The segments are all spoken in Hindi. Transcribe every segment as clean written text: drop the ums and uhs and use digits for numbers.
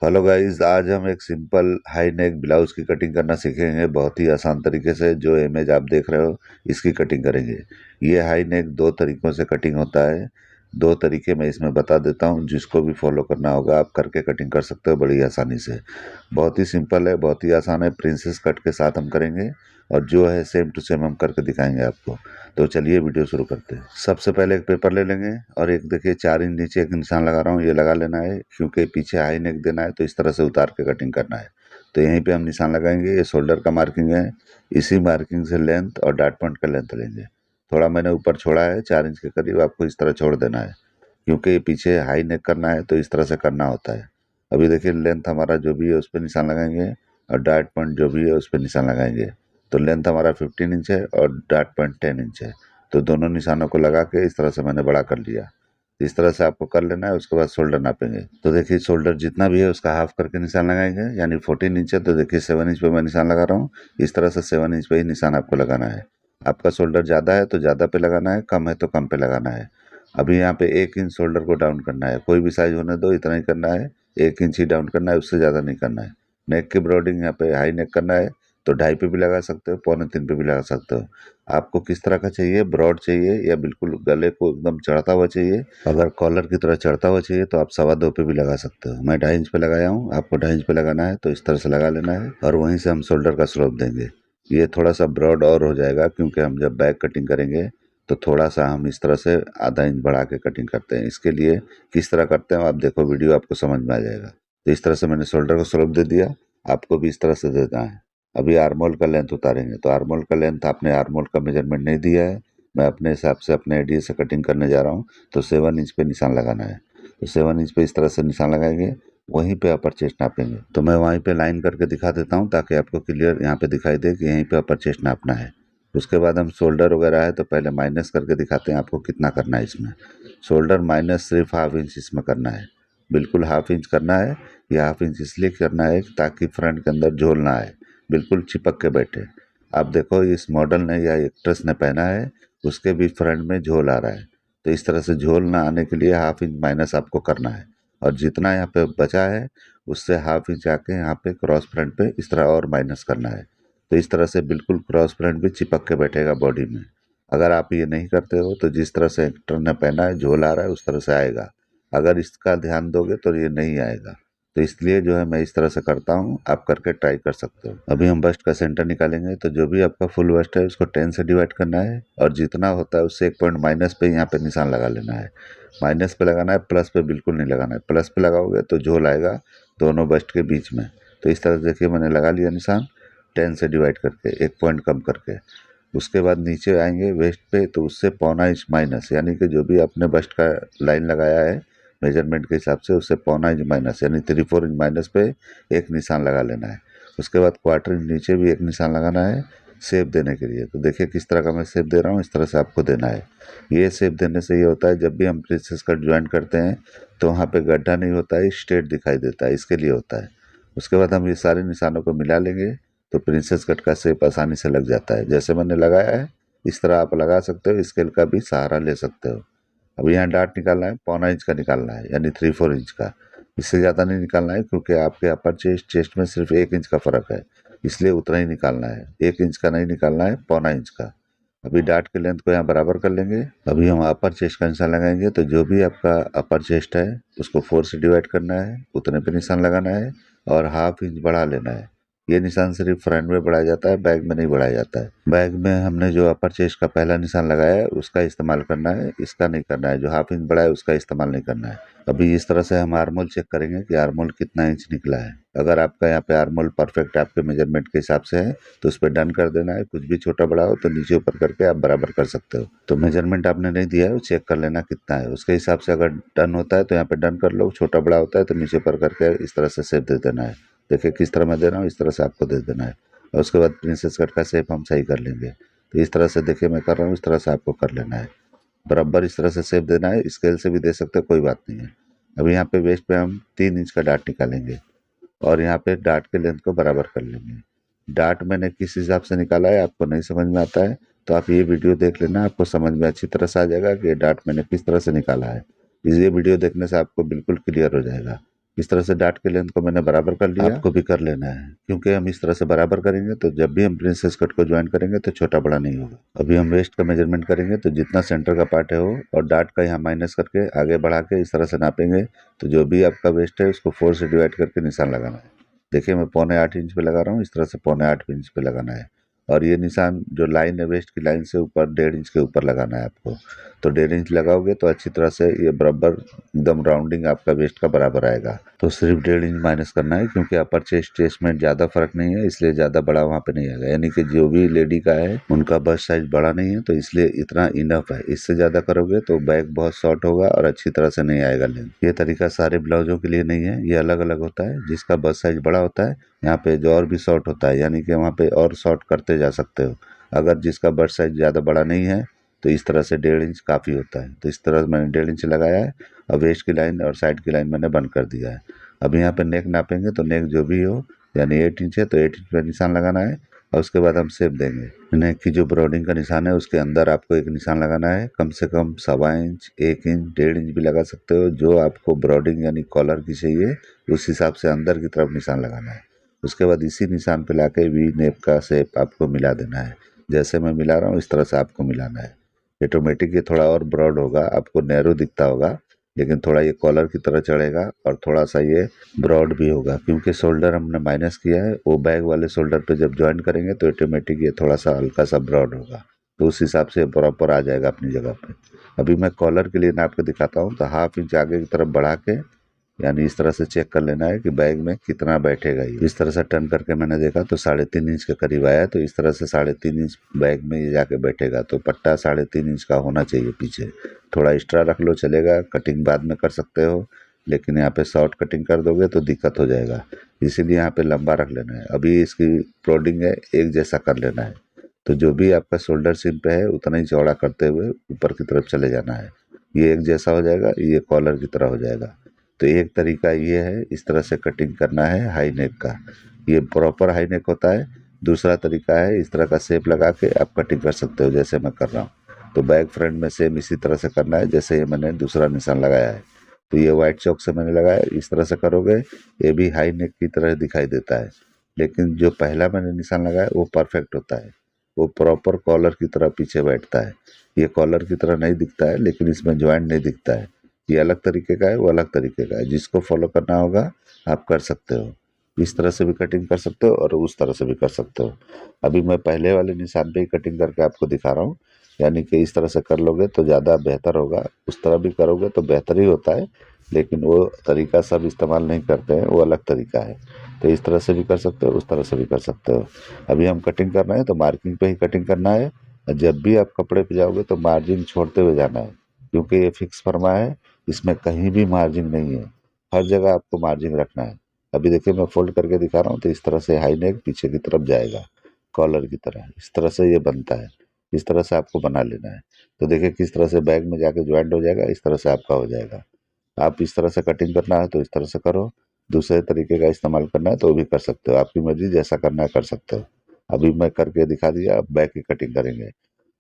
हेलो गाइस, आज हम एक सिंपल हाई नेक ब्लाउज की कटिंग करना सीखेंगे बहुत ही आसान तरीके से। जो इमेज आप देख रहे हो इसकी कटिंग करेंगे। ये हाई नेक दो तरीकों से कटिंग होता है। दो तरीके मैं इसमें बता देता हूँ, जिसको भी फॉलो करना होगा आप करके कटिंग कर सकते हो बड़ी आसानी से। बहुत ही सिंपल है, बहुत ही आसान है। प्रिंसेस कट के साथ हम करेंगे और जो है सेम टू सेम हम करके दिखाएंगे आपको। तो चलिए वीडियो शुरू करते हैं। सबसे पहले एक पेपर ले लेंगे और एक देखिए 4 इंच नीचे एक निशान लगा रहा हूँ, ये लगा लेना है क्योंकि पीछे हाई नेक देना है तो इस तरह से उतार के कटिंग करना है। तो यहीं पे हम निशान लगाएंगे। ये शोल्डर का मार्किंग है। इसी मार्किंग से लेंथ और डॉट पॉइंट का लेंथ लेंगे। थोड़ा मैंने ऊपर छोड़ा है 4 इंच के करीब, आपको इस तरह छोड़ देना है क्योंकि ये पीछे हाई नेक करना है तो इस तरह से करना होता है। अभी देखिए लेंथ हमारा जो भी है उस पर निशान लगाएंगे और डॉट पॉइंट जो भी है उस पर निशान लगाएंगे। तो लेंथ हमारा 15 इंच है और डॉट पॉइंट 10 इंच है। तो दोनों निशानों को लगा के इस तरह से मैंने बड़ा कर लिया। इस तरह से आपको कर लेना है। उसके बाद शोल्डर नापेंगे। तो देखिए शोल्डर जितना भी है उसका हाफ करके निशान लगाएंगे, यानी 14 इंच है तो देखिए 7 इंच पे मैं निशान लगा रहा हूँ। इस तरह से 7 इंच पे ही निशान आपको लगाना है। आपका शोल्डर ज़्यादा है तो ज़्यादा पे लगाना है, कम है तो कम पे लगाना है। अभी यहाँ पे 1 इंच शोल्डर को डाउन करना है। कोई भी साइज होने दो, इतना ही करना है। 1 इंच ही डाउन करना है, उससे ज़्यादा नहीं करना है। नेक की ब्रॉडिंग यहाँ पे हाई नेक करना है तो 2.5 पे भी लगा सकते हो, 2.75 पे भी लगा सकते हो। आपको किस तरह का चाहिए, ब्रॉड चाहिए या बिल्कुल गले को एकदम चढ़ता हुआ चाहिए? अगर कॉलर की तरह चढ़ता हुआ चाहिए तो आप 2.25 पे भी लगा सकते हो। मैं 2.5 इंच पे लगाया हूँ, आपको 2.5 इंच पे लगाना है तो इस तरह से लगा लेना है और वहीं से हम शोल्डर का स्लोप देंगे। ये थोड़ा सा ब्रॉड और हो जाएगा क्योंकि हम जब बैक कटिंग करेंगे तो थोड़ा सा हम इस तरह से आधा इंच बढ़ा के कटिंग करते हैं। इसके लिए किस तरह करते हैं आप देखो वीडियो, आपको समझ में आ जाएगा। तो इस तरह से मैंने शोल्डर को स्लोप दे दिया, आपको भी इस तरह से देना है। अभी आर्मोल का लेंथ उतारेंगे। तो आर्मोल का लेंथ आपने आर्मोल का मेजरमेंट नहीं दिया है, मैं अपने हिसाब से अपने आइडिया से कटिंग करने जा रहा हूँ। तो 7 इंच पे निशान लगाना है। तो 7 इंच पे इस तरह से निशान लगाएंगे, वहीं पे अपर चेस्ट नापेंगे। तो मैं वहीं पे लाइन करके दिखा देता हूँ ताकि आपको क्लियर यहाँ पे दिखाई दे कि यहीं पे अपर चेस्ट नापना है। उसके बाद हम शोल्डर वगैरह है तो पहले माइनस करके दिखाते हैं आपको कितना करना है इसमें। शोल्डर माइनस सिर्फ हाफ इंच इसमें करना है, बिल्कुल हाफ इंच करना है। ये हाफ इंच इसलिए करना है ताकि फ्रंट के अंदर झोल ना आए, बिल्कुल चिपक के बैठे। आप देखो इस मॉडल ने या एक्ट्रेस ने पहना है, उसके भी फ्रंट में झोल आ रहा है। तो इस तरह से झोल ना आने के लिए हाफ इंच माइनस आपको करना है और जितना यहाँ पे बचा है उससे हाफ इंच आके यहाँ पे क्रॉस फ्रंट पे इस तरह और माइनस करना है। तो इस तरह से बिल्कुल क्रॉस फ्रंट भी चिपक के बैठेगा बॉडी में। अगर आप ये नहीं करते हो तो जिस तरह से एक्टर ने पहना है झोल आ रहा है उस तरह से आएगा। अगर इसका ध्यान दोगे तो ये नहीं आएगा। तो इसलिए जो है मैं इस तरह से करता हूँ, आप करके ट्राई कर सकते हो। अभी हम बस्ट का सेंटर निकालेंगे। तो जो भी आपका फुल बस्ट है उसको 10 से डिवाइड करना है और जितना होता है उससे 1 पॉइंट माइनस पे यहाँ पे निशान लगा लेना है। माइनस पे लगाना है, प्लस पे बिल्कुल नहीं लगाना है। प्लस पे लगाओगे तो झोल आएगा दोनों बस्ट के बीच में। तो इस तरह से देखिए मैंने लगा लिया निशान 10 से डिवाइड करके, 1 पॉइंट कम करके। उसके बाद नीचे आएंगे वेस्ट पे तो उससे 0.25 इंच माइनस, यानी कि जो भी आपने बस्ट का लाइन लगाया है मेजरमेंट के हिसाब से उससे 0.25 इंच माइनस यानी 3/4 इंच माइनस पे एक निशान लगा लेना है। उसके बाद 1/4 इंच नीचे भी एक निशान लगाना है शेप देने के लिए। तो देखिए किस तरह का मैं शेप दे रहा हूँ, इस तरह से आपको देना है। ये शेप देने से ये होता है जब भी हम प्रिंसेस कट ज्वाइंट करते हैं तो वहाँ पे गड्ढा नहीं होता है, स्ट्रेट दिखाई देता है, इसके लिए होता है। उसके बाद हम ये सारे निशानों को मिला लेंगे तो प्रिंसेस कट का शेप आसानी से लग जाता है। जैसे मैंने लगाया है इस तरह आप लगा सकते हो, स्केल का भी सहारा ले सकते हो। अब यहाँ डार्ट निकालना है, 0.25 इंच का निकालना है यानी 3/4 इंच का। इससे ज़्यादा नहीं निकालना है क्योंकि आपके अपर चेस्ट में सिर्फ 1 इंच का फ़र्क है, इसलिए उतना ही निकालना है। 1 इंच का नहीं निकालना है, 0.25 इंच का। अभी डार्ट के लेंथ को यहाँ बराबर कर लेंगे। अभी हम अपर चेस्ट का निशान लगाएंगे। तो जो भी आपका अपर चेस्ट है उसको 4 से डिवाइड करना है, उतने पे निशान लगाना है और हाफ इंच बढ़ा लेना है। ये निशान सिर्फ फ्रंट में बढ़ाया जाता है, बैक में नहीं बढ़ाया जाता है। बैक में हमने जो अपर चेस्ट का पहला निशान लगाया है उसका इस्तेमाल करना है, इसका नहीं करना है। जो हाफ इंच बढ़ा है उसका इस्तेमाल नहीं करना है। अभी इस तरह से हम आर्मोल चेक करेंगे कि आर्मोल कितना इंच निकला है। अगर आपका यहाँ पे आर्मोल परफेक्ट आपके मेजरमेंट के हिसाब से है तो उस पर डन कर देना है। कुछ भी छोटा बड़ा हो तो नीचे ऊपर करके आप बराबर कर सकते हो। तो मेजरमेंट आपने नहीं दिया है वो चेक कर लेना कितना है, उसके हिसाब से अगर डन होता है तो यहाँ पे डन कर लो, छोटा बड़ा होता है तो नीचे ऊपर करके इस तरह से शेप दे देना है। देखिए किस तरह मैं दे रहा हूँ, इस तरह से आपको दे देना है। और उसके बाद प्रिंसेस कट का शेप हम सही कर लेंगे। तो इस तरह से देखिए मैं कर रहा हूँ, इस तरह से आपको कर लेना है। बराबर इस तरह से शेप देना है, स्केल से भी दे सकते हो, कोई बात नहीं है। अभी यहाँ पे वेस्ट पे हम 3 इंच का डार्ट निकालेंगे और यहाँ पे डार्ट के लेंथ को बराबर कर लेंगे। डार्ट मैंने किस हिसाब से निकाला है आपको नहीं समझ में आता है तो आप ये वीडियो देख लेना, आपको समझ में अच्छी तरह से आ जाएगा कि ये डार्ट मैंने किस तरह से निकाला है। ये वीडियो देखने से आपको बिल्कुल क्लियर हो जाएगा। इस तरह से डार्ट के लेंथ को मैंने बराबर कर लिया, आपको भी कर लेना है, क्योंकि हम इस तरह से बराबर करेंगे तो जब भी हम प्रिंसेस कट को ज्वाइन करेंगे तो छोटा बड़ा नहीं होगा। अभी हम वेस्ट का मेजरमेंट करेंगे तो जितना सेंटर का पार्ट है वो और डार्ट का यहाँ माइनस करके आगे बढ़ा के इस तरह से नापेंगे, तो जो भी आपका वेस्ट है उसको 4 से डिवाइड करके निशान लगाना है। देखिए मैं 7.25 इंच पे लगा रहा हूँ, इस तरह से 7.25 इंच पे लगाना है। और ये निशान जो लाइन है वेस्ट की लाइन से ऊपर 1.5 इंच के ऊपर लगाना है आपको। तो 1.5 इंच लगाओगे तो अच्छी तरह से ये बराबर एकदम राउंडिंग आपका वेस्ट का बराबर आएगा। तो सिर्फ 1.5 इंच माइनस करना है, क्योंकि अपर चेस्ट में ज़्यादा फर्क नहीं है, इसलिए ज़्यादा बड़ा वहाँ पे नहीं आएगा। यानी कि जो भी लेडी का है उनका बस्ट साइज बड़ा नहीं है, तो इसलिए इतना इनफ है। इससे ज़्यादा करोगे तो बैक बहुत शॉर्ट होगा और अच्छी तरह से नहीं आएगा लेंथ। ये तरीका सारे ब्लाउजों के लिए नहीं है, ये अलग अलग होता है। जिसका बस्ट साइज बड़ा होता है यहाँ पे जो और भी शॉर्ट होता है, यानी कि वहाँ पे और शॉर्ट करते जा सकते हो। अगर जिसका बस्ट साइज ज़्यादा बड़ा नहीं है तो इस तरह से 1.5 इंच काफ़ी होता है। तो इस तरह मैंने 1.5 इंच लगाया है और वेस्ट की लाइन और साइड की लाइन मैंने बंद कर दिया है। अब यहाँ पे नेक नापेंगे तो नेक जो भी हो, यानी 8 इंच है तो 8 इंच पे निशान लगाना है और उसके बाद हम शेप देंगे। नेक की जो ब्रॉडिंग का निशान है उसके अंदर आपको एक निशान लगाना है, कम से कम 1.25 इंच, 1 इंच, 1.5 इंच भी लगा सकते हो। जो आपको ब्रॉडिंग यानी कॉलर की चाहिए उस हिसाब से अंदर की तरफ निशान लगाना है। उसके बाद इसी निशान पे लाके वी नेप का शेप आपको मिला देना है। जैसे मैं मिला रहा हूँ इस तरह से आपको मिलाना है। ऑटोमेटिक ये थोड़ा और ब्रॉड होगा, आपको नैरो दिखता होगा, लेकिन थोड़ा ये कॉलर की तरह चढ़ेगा और थोड़ा सा ये ब्रॉड भी होगा, क्योंकि शोल्डर हमने माइनस किया है। वो बैग वाले शोल्डर पे जब ज्वाइन करेंगे तो ऑटोमेटिक ये थोड़ा सा हल्का सा ब्रॉड होगा, तो उस हिसाब से प्रॉपर आ जाएगा अपनी जगह पे। अभी मैं कॉलर के लिए नाप के दिखाता हूँ। तो 1/2 इंच आगे की तरफ बढ़ा के, यानी इस तरह से चेक कर लेना है कि बैग में कितना बैठेगा। ये इस तरह से टर्न करके मैंने देखा तो 3.5 इंच के करीब आया। तो इस तरह से 3.5 इंच बैग में ये जाके बैठेगा। तो पट्टा 3.5 इंच का होना चाहिए पीछे। थोड़ा एक्स्ट्रा रख लो चलेगा, कटिंग बाद में कर सकते हो, लेकिन यहाँ पे शॉर्ट कटिंग कर दोगे तो दिक्कत हो जाएगा, इसीलिए यहाँ पे लंबा रख लेना है। अभी इसकी प्रोडिंग है एक जैसा कर लेना है। तो जो भी आपका शोल्डर सीम पे है उतना ही चौड़ा करते हुए ऊपर की तरफ चले जाना है। ये एक जैसा हो जाएगा, ये कॉलर की तरह हो जाएगा। तो एक तरीका ये है, इस तरह से कटिंग करना है हाई नेक का, ये प्रॉपर हाई नेक होता है। दूसरा तरीका है इस तरह का शेप लगा के आप कटिंग कर सकते हो, जैसे मैं कर रहा हूँ। तो बैक फ्रंट में सेम इसी तरह से करना है जैसे ये मैंने दूसरा निशान लगाया है। तो ये व्हाइट चौक से मैंने लगाया, इस तरह से करोगे ये भी हाई नेक की तरह दिखाई देता है। लेकिन जो पहला मैंने निशान लगाया वो परफेक्ट होता है, वो प्रॉपर कॉलर की तरह पीछे बैठता है। ये कॉलर की तरह नहीं दिखता है, लेकिन इसमें ज्वाइंट नहीं दिखता है। ये अलग तरीके का है, वो अलग तरीके का है। जिसको फॉलो करना होगा आप कर सकते हो। इस तरह से भी कटिंग कर सकते हो और उस तरह से भी कर सकते हो। अभी मैं पहले वाले निशान पे ही कटिंग करके आपको दिखा रहा हूँ, यानी कि इस तरह से कर लोगे तो ज़्यादा बेहतर होगा। उस तरह भी करोगे तो बेहतर ही होता है, लेकिन वो तरीका सब इस्तेमाल नहीं करते हैं, वो अलग तरीका है। तो इस तरह से भी कर सकते हो, उस तरह से भी कर सकते हो। अभी हम कटिंग कर रहे हैं तो मार्किंग पे ही कटिंग करना है। जब भी आप कपड़े पे जाओगे तो मार्जिन छोड़ते हुए जाना है, क्योंकि ये फिक्स फरमा है, इसमें कहीं भी मार्जिन नहीं है। हर जगह आपको मार्जिन रखना है। अभी देखिए मैं फोल्ड करके दिखा रहा हूँ तो इस तरह से हाई नेक पीछे की तरफ जाएगा कॉलर की तरह, इस तरह से ये बनता है। इस तरह से आपको बना लेना है। तो देखिए किस तरह से बैग में जाके ज्वाइंट हो जाएगा, इस तरह से आपका हो जाएगा। आप इस तरह से कटिंग करना है तो इस तरह से करो, दूसरे तरीके का इस्तेमाल करना है तो वो भी कर सकते हो। आपकी मर्जी, जैसा करना है कर सकते हो। अभी मैं करके दिखा दिया, अब बैक की कटिंग करेंगे।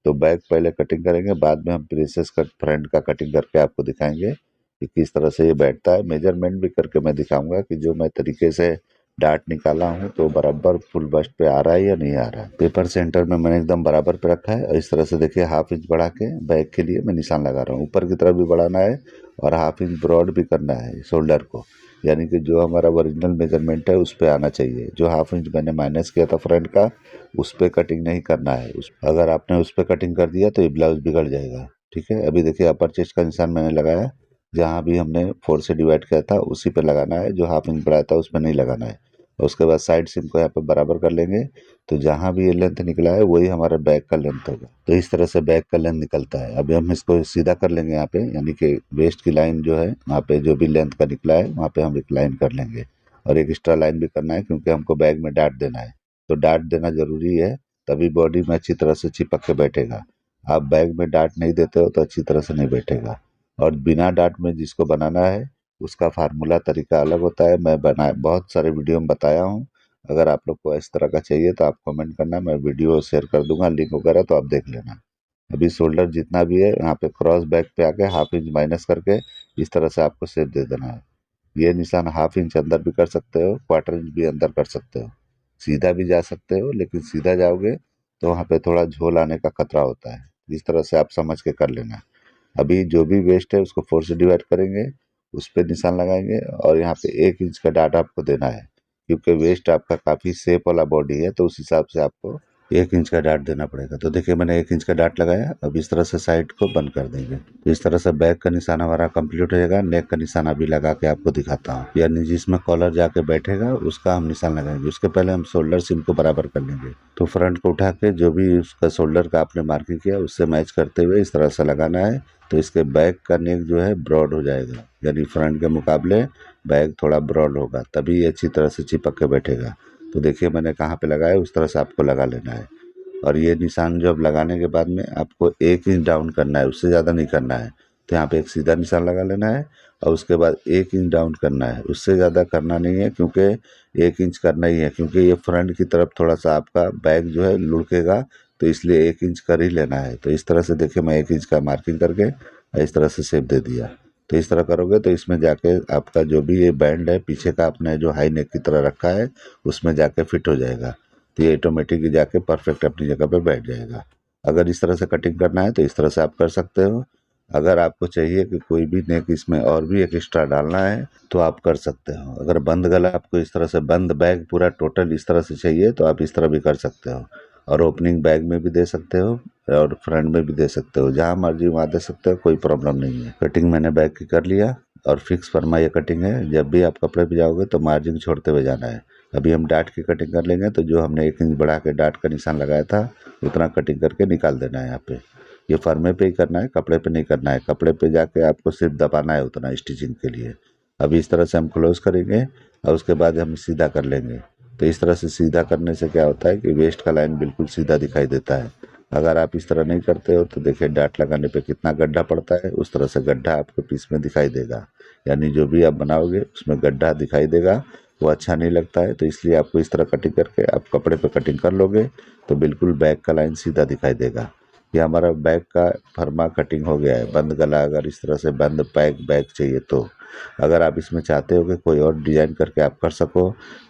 तो बैक पहले कटिंग करेंगे, बाद में हम प्रिंसेस कट फ्रंट का कटिंग करके आपको दिखाएंगे कि किस तरह से ये बैठता है। मेजरमेंट भी करके मैं दिखाऊंगा कि जो मैं तरीके से डार्ट निकाला हूँ तो बराबर फुल बस्ट पे आ रहा है या नहीं आ रहा है। पेपर सेंटर में मैंने एकदम बराबर पे रखा है और इस तरह से देखिए 1/2 इंच बढ़ा के बैक के लिए मैं निशान लगा रहा हूँ। ऊपर की तरफ भी बढ़ाना है और 1/2 इंच ब्रॉड भी करना है शोल्डर को, यानी कि जो हमारा ओरिजिनल मेजरमेंट है उस पे आना चाहिए। जो 1/2 इंच मैंने माइनस किया था फ्रंट का, उस पे कटिंग नहीं करना है। अगर आपने उस पे कटिंग कर दिया तो ये ब्लाउज बिगड़ जाएगा। ठीक है, अभी देखिए अपर चेस्ट का निशान मैंने लगाया, जहाँ भी हमने 4 से डिवाइड किया था उसी पे लगाना है। जो 1/2 इंच बढ़ाया था उस पे नहीं लगाना है। और उसके बाद साइड सिम को यहाँ पे बराबर कर लेंगे, तो जहाँ भी ये लेंथ निकला है वही हमारे बैक का लेंथ होगा। तो इस तरह से बैक का लेंथ निकलता है। अभी हम इसको सीधा कर लेंगे यहाँ पे, यानी कि वेस्ट की लाइन जो है वहाँ पे जो भी लेंथ का निकला है वहाँ पे हम एक लाइन कर लेंगे। और एक एक्स्ट्रा लाइन भी करना है, क्योंकि हमको बैग में डार्ट देना है। तो डार्ट देना जरूरी है, तभी बॉडी में अच्छी तरह से चिपक के बैठेगा। आप बैग में डार्ट नहीं देते हो तो अच्छी तरह से नहीं बैठेगा। और बिना डार्ट में जिसको बनाना है उसका फार्मूला तरीका अलग होता है। मैं बना बहुत सारे वीडियो में बताया हूँ। अगर आप लोग को इस तरह का चाहिए तो आप कमेंट करना, मैं वीडियो शेयर कर दूंगा लिंक वगैरह, तो आप देख लेना। अभी शोल्डर जितना भी है यहाँ पे क्रॉस बैक पे आके 1/2 इंच माइनस करके इस तरह से आपको शेप दे देना है। ये निशान हाफ इंच अंदर भी कर सकते हो, क्वार्टर इंच भी अंदर कर सकते हो, सीधा भी जा सकते हो, लेकिन सीधा जाओगे तो वहाँ पे थोड़ा झोल आने का खतरा होता है। इस तरह से आप समझ के कर लेना। अभी जो भी वेस्ट है उसको 4 से डिवाइड करेंगे, उस पे निशान लगाएंगे और यहाँ पे 1 इंच का डाट आपको देना है, क्योंकि वेस्ट आपका काफ़ी शेप वाला बॉडी है, तो उस हिसाब से आपको 1 इंच का डाट देना पड़ेगा। तो देखिए मैंने 1 इंच का डाट लगाया। अब इस तरह से साइड को बंद कर देंगे। तो इस तरह से बैक का निशान हमारा कंप्लीट हो जाएगा। नेक का निशान अभी लगा के आपको दिखाता हूँ, यानी जिसमें कॉलर जाके बैठेगा उसका हम निशान लगाएंगे। उसके पहले हम शोल्डर सीम को बराबर कर लेंगे। तो फ्रंट को उठा के जो भी उसका शोल्डर का आपने मार्किंग किया उससे मैच करते हुए इस तरह से लगाना है। तो इसके बैक का नेक जो है ब्रॉड हो जाएगा, यानी फ्रंट के मुकाबले बैक थोड़ा ब्रॉड होगा, तभी ये अच्छी तरह से चिपक के बैठेगा। तो देखिए मैंने कहाँ पे लगाया, उस तरह से आपको लगा लेना है। और ये निशान जब लगाने के बाद में आपको 1 इंच डाउन करना है, उससे ज़्यादा नहीं करना है। तो यहाँ पे एक सीधा निशान लगा लेना है और उसके बाद 1 इंच डाउन करना है, उससे ज़्यादा करना नहीं है, क्योंकि 1 इंच करना ही है, क्योंकि ये फ्रंट की तरफ थोड़ा सा आपका बैक जो है लुढ़केगा, तो इसलिए 1 इंच कर ही लेना है। तो इस तरह से देखिए मैं 1 इंच का मार्किंग करके इस तरह से शेप दे दिया। तो इस तरह करोगे तो इसमें जाके आपका जो भी ये बैंड है पीछे का आपने जो हाई नेक की तरह रखा है उसमें जाके फिट हो जाएगा। तो ये ऑटोमेटिक ही जाके परफेक्ट अपनी जगह पे बैठ जाएगा। अगर इस तरह से कटिंग करना है तो इस तरह से आप कर सकते हो। अगर आपको चाहिए कि कोई भी नेक इसमें और भी एक एक्स्ट्रा डालना है तो आप कर सकते हो। अगर बंद गला आपको इस तरह से बंद बैग पूरा टोटल इस तरह से चाहिए तो आप इस तरह भी कर सकते हो, और ओपनिंग बैग में भी दे सकते हो और फ्रंट में भी दे सकते हो, जहाँ मर्जी वहाँ दे सकते हो, कोई प्रॉब्लम नहीं है। कटिंग मैंने बैग की कर लिया और फिक्स फरमा ये कटिंग है। जब भी आप कपड़े पे जाओगे तो मार्जिन छोड़ते हुए जाना है। अभी हम डाट की कटिंग कर लेंगे, तो जो हमने 1 इंच बढ़ा के डाट का निशान लगाया था उतना कटिंग करके निकाल देना है। यहाँ पे ये फर्मे पे ही करना है, कपड़े पे नहीं करना है। कपड़े पे जाके आपको सिर्फ दबाना है उतना स्टिचिंग के लिए। अभी इस तरह से हम क्लोज करेंगे और उसके बाद हम सीधा कर लेंगे। तो इस तरह से सीधा करने से क्या होता है कि वेस्ट का लाइन बिल्कुल सीधा दिखाई देता है। अगर आप इस तरह नहीं करते हो तो देखिए डाट लगाने पे कितना गड्ढा पड़ता है, उस तरह से गड्ढा आपके पीस में दिखाई देगा, यानी जो भी आप बनाओगे उसमें गड्ढा दिखाई देगा, वो अच्छा नहीं लगता है। तो इसलिए आपको इस तरह कटिंग करके आप कपड़े पे कटिंग कर लोगे तो बिल्कुल बैक का लाइन सीधा दिखाई देगा। ये हमारा बैक का फर्मा कटिंग हो गया है। बंद गला अगर इस तरह से बंद बैक चाहिए तो, अगर आप इसमें चाहते हो कि कोई और डिज़ाइन करके आप कर सको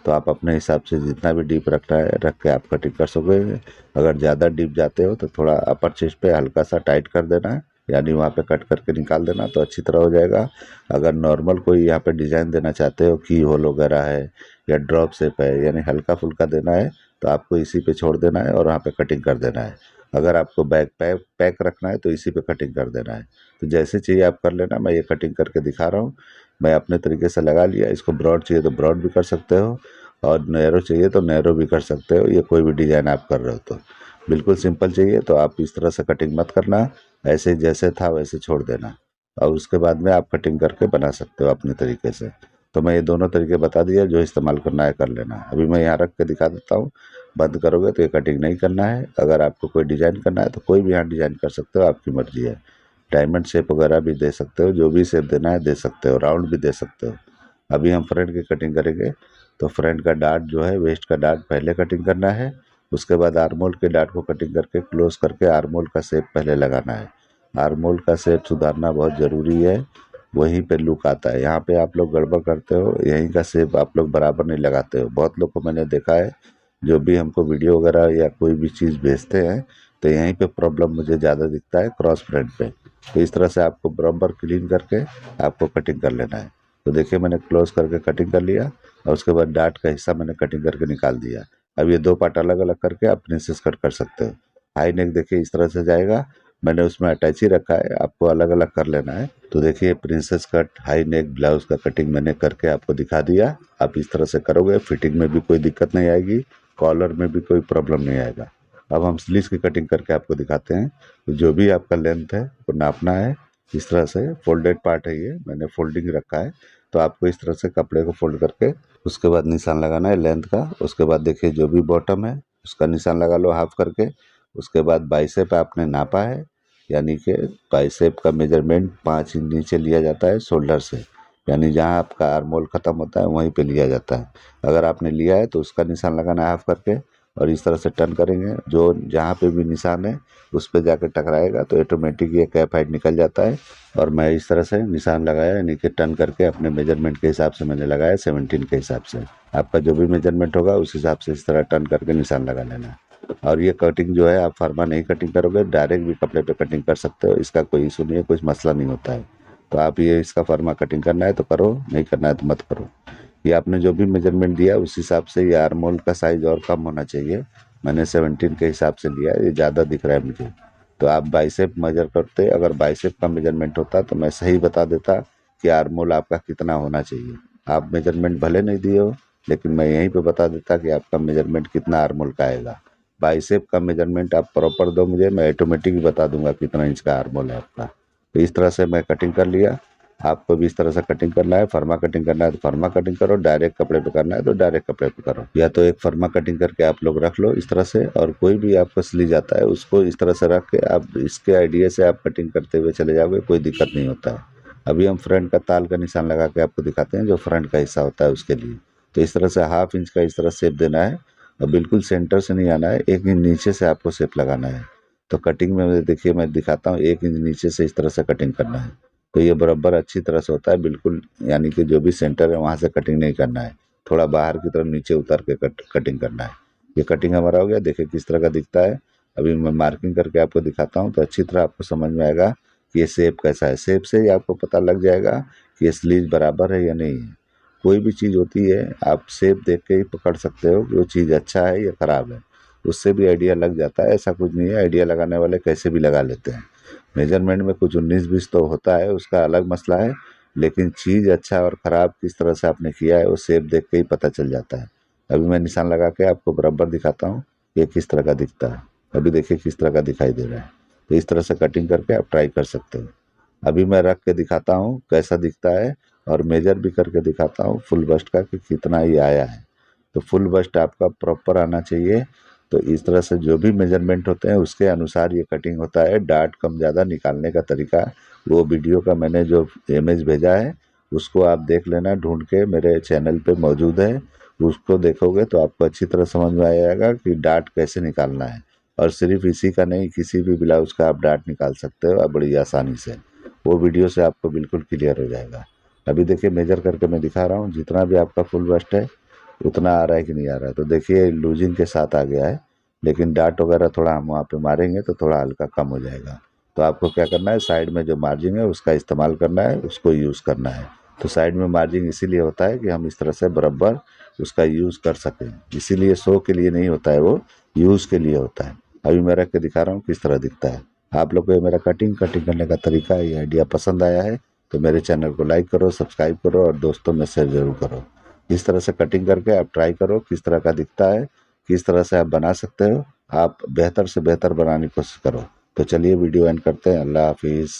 तो आप अपने हिसाब से जितना भी डीप रखना है रख के आप कटिंग कर सकोगे। अगर ज़्यादा डीप जाते हो तो थोड़ा अपर चेस्ट पे हल्का सा टाइट कर देना है, यानी वहाँ पे कट करके निकाल देना तो अच्छी तरह हो जाएगा। अगर नॉर्मल कोई यहाँ पे डिज़ाइन देना चाहते हो, की होल वगैरह है या ड्रॉप शेप है, यानी हल्का फुल्का देना है, तो आपको इसी पे छोड़ देना है और वहाँ पे कटिंग कर देना है। अगर आपको बैक पैक रखना है तो इसी पे कटिंग कर देना है। तो जैसे चाहिए आप कर लेना। मैं ये कटिंग करके दिखा रहा हूँ। मैं अपने तरीके से लगा लिया। इसको ब्रॉड चाहिए तो ब्रॉड भी कर सकते हो और नैरो चाहिए तो नैरो भी कर सकते हो। ये कोई भी डिज़ाइन आप कर रहे हो तो बिल्कुल सिंपल चाहिए तो आप इस तरह से कटिंग मत करना, ऐसे जैसे था वैसे छोड़ देना और उसके बाद में आप कटिंग करके बना सकते हो अपने तरीके से। तो मैं ये दोनों तरीके बता दिया, जो इस्तेमाल करना है कर लेना। अभी मैं यहाँ रख के दिखा देता हूँ। बंद करोगे तो ये कटिंग नहीं करना है। अगर आपको कोई डिज़ाइन करना है तो कोई भी यहाँ डिज़ाइन कर सकते हो, आपकी मर्जी है। डायमंड शेप वगैरह भी दे सकते हो, जो भी शेप देना है दे सकते हो, राउंड भी दे सकते हो। अभी हम फ्रंट की कटिंग करेंगे। तो फ्रंट का डार्ट जो है, वेस्ट का डार्ट पहले कटिंग करना है, उसके बाद आर्मोल के डार्ट को कटिंग करके क्लोज करके आर्मोल का शेप पहले लगाना है। आर्मोल का शेप सुधारना बहुत ज़रूरी है, वहीं पे लुक आता है। यहाँ पे आप लोग गड़बड़ करते हो, यहीं का शेप आप लोग बराबर नहीं लगाते हो। बहुत लोग को मैंने देखा है, जो भी हमको वीडियो वगैरह या कोई भी चीज़ भेजते हैं तो यहीं पे प्रॉब्लम मुझे ज़्यादा दिखता है, क्रॉस फ्रंट पे। तो इस तरह से आपको बराबर क्लीन करके आपको कटिंग कर लेना है। तो देखिए मैंने क्लोज करके कटिंग कर लिया और उसके बाद डार्ट का हिस्सा मैंने कटिंग करके निकाल दिया। अब ये 2 पार्ट अलग अलग करके आप प्रिंसेस कट कर सकते हो। हाई नेक देखिए इस तरह से जाएगा, मैंने उसमें अटैच ही रखा है, आपको अलग अलग कर लेना है। तो देखिए princess cut high neck blouse का कटिंग मैंने करके आपको दिखा दिया। आप इस तरह से करोगे, फिटिंग में भी कोई दिक्कत नहीं आएगी, कॉलर में भी कोई प्रॉब्लम नहीं आएगा। अब हम स्लीव्स की कटिंग करके आपको दिखाते हैं। तो जो भी आपका लेंथ है वो नापना है। इस तरह से फोल्डेड पार्ट है, ये मैंने फोल्डिंग रखा है। तो आपको इस तरह से कपड़े को फोल्ड करके उसके बाद निशान लगाना है लेंथ का। उसके बाद देखिए जो भी बॉटम है उसका निशान लगा लो हाफ करके। उसके बाद बाइसेप आपने नापा है, यानी कि बाइसेप का मेजरमेंट 5 इंच नीचे लिया जाता है शोल्डर से, यानी जहाँ आपका आर्मोल ख़त्म होता है वहीं पे लिया जाता है। अगर आपने लिया है तो उसका निशान लगाना है हाफ करके और इस तरह से टर्न करेंगे, जो जहाँ पे भी निशान है उस पे जाकर टकराएगा तो ऑटोमेटिक ये कैप हाइट निकल जाता है। और मैं इस तरह से निशान लगाया, यानी कि टर्न करके अपने मेजरमेंट के हिसाब से मैंने लगाया 17 के हिसाब से। आपका जो भी मेजरमेंट होगा उस हिसाब से इस तरह टर्न करके निशान लगा लेना। और ये कटिंग जो है आप फर्मा नहीं कटिंग करोगे, डायरेक्ट भी कपड़े पे कटिंग कर सकते हो, इसका कोई इशू नहीं है, कुछ मसला नहीं होता है। तो आप ये इसका फर्मा कटिंग करना है तो करो, नहीं करना है तो मत करो। ये आपने जो भी मेजरमेंट दिया उस हिसाब से ये आर्म होल का साइज और कम होना चाहिए। मैंने 17 के हिसाब से लिया है, ये ज़्यादा दिख रहा है मुझे। तो आप बाइसेप मेजर करते, अगर बाइसेप का मेजरमेंट होता तो मैं सही बता देता कि आर्म होल आपका कितना होना चाहिए। आप मेजरमेंट भले नहीं दिए हो, लेकिन मैं यहीं पे बता देता कि आपका मेजरमेंट कितना आर्म होल का आएगा। बाइसेप का मेजरमेंट आप प्रॉपर दो मुझे, मैं ऑटोमेटिक ही बता दूंगा कितना इंच का आर्म होल है आपका। तो इस तरह से मैं कटिंग कर लिया। आपको भी इस तरह से कटिंग करना है, फर्मा कटिंग करना है तो फर्मा कटिंग करो, डायरेक्ट कपड़े पे करना है तो डायरेक्ट कपड़े पे करो। या तो एक फर्मा कटिंग करके आप लोग रख लो इस तरह से, और कोई भी आपका स्लीव आता है उसको इस तरह से रख के आप इसके आइडिया से आप कटिंग करते हुए चले जाओगे, कोई दिक्कत नहीं होता है। अभी हम फ्रंट का ताल का निशान लगा के आपको दिखाते हैं, जो फ्रंट का हिस्सा होता है उसके लिए। तो इस तरह से 1/2 इंच का इस तरह शेप देना है, और बिल्कुल सेंटर से नहीं आना है, 1 इंच नीचे से आपको शेप लगाना है। तो कटिंग में देखिए मैं दिखाता हूँ, 1 इंच नीचे से इस तरह से कटिंग करना है। तो ये बराबर अच्छी तरह से होता है बिल्कुल, यानी कि जो भी सेंटर है वहाँ से कटिंग नहीं करना है, थोड़ा बाहर की तरफ नीचे उतर के कटिंग करना है। ये कटिंग हमारा हो गया, देखिए किस तरह का दिखता है। अभी मैं मार्किंग करके आपको दिखाता हूँ तो अच्छी तरह आपको समझ में आएगा कि ये शेप कैसा है। शेप से ही आपको पता लग जाएगा कि ये स्लीव बराबर है या नहीं है। कोई भी चीज़ होती है आप शेप देख के ही पकड़ सकते हो कि वो चीज़ अच्छा है या ख़राब है, उससे भी आइडिया लग जाता है। ऐसा कुछ नहीं है, आइडिया लगाने वाले कैसे भी लगा लेते हैं। मेजरमेंट में कुछ 19-20 तो होता है, उसका अलग मसला है, लेकिन चीज़ अच्छा और ख़राब किस तरह से आपने किया है वो शेप देख के ही पता चल जाता है। अभी मैं निशान लगा के आपको बराबर दिखाता हूँ ये किस तरह का दिखता है। अभी देखिए किस तरह का दिखाई दे रहा है। तो इस तरह से कटिंग करके आप ट्राई कर सकते हो। अभी मैं रख के दिखाता हूँ कैसा दिखता है, और मेजर भी करके दिखाता हूँ फुल बस्ट का कि कितना ये आया है। तो फुल बस्ट आपका प्रॉपर आना चाहिए। तो इस तरह से जो भी मेजरमेंट होते हैं उसके अनुसार ये कटिंग होता है। डार्ट कम ज़्यादा निकालने का तरीका वो वीडियो का मैंने जो इमेज भेजा है उसको आप देख लेना, ढूंढ के मेरे चैनल पे मौजूद है। उसको देखोगे तो आपको अच्छी तरह समझ में आ जाएगा कि डार्ट कैसे निकालना है। और सिर्फ इसी का नहीं, किसी भी ब्लाउज का आप डार्ट निकाल सकते हो बड़ी आसानी से। वो वीडियो से आपको बिल्कुल क्लियर हो जाएगा। अभी देखिए मेजर करके मैं दिखा रहा हूँ, जितना भी आपका फुल बस्ट है उतना आ रहा है कि नहीं आ रहा है। तो देखिए लूजिंग के साथ आ गया है, लेकिन डार्ट वगैरह थोड़ा हम वहाँ पे मारेंगे तो थोड़ा हल्का कम हो जाएगा। तो आपको क्या करना है, साइड में जो मार्जिन है उसका इस्तेमाल करना है, उसको यूज़ करना है। तो साइड में मार्जिन इसीलिए होता है कि हम इस तरह से बराबर उसका यूज़ कर सकें, इसीलिए शो के लिए नहीं होता है, वो यूज़ के लिए होता है। अभी मैं रख के दिखा रहा हूँ किस तरह दिखता है। आप लोग को ये मेरा कटिंग करने का तरीका, ये आइडिया पसंद आया है तो मेरे चैनल को लाइक करो, सब्सक्राइब करो और दोस्तों में शेयर ज़रूर करो। इस तरह से कटिंग करके आप ट्राई करो किस तरह का दिखता है, किस तरह से आप बना सकते हो। आप बेहतर से बेहतर बनाने की कोशिश करो। तो चलिए वीडियो एंड करते हैं। अल्लाह हाफिज़।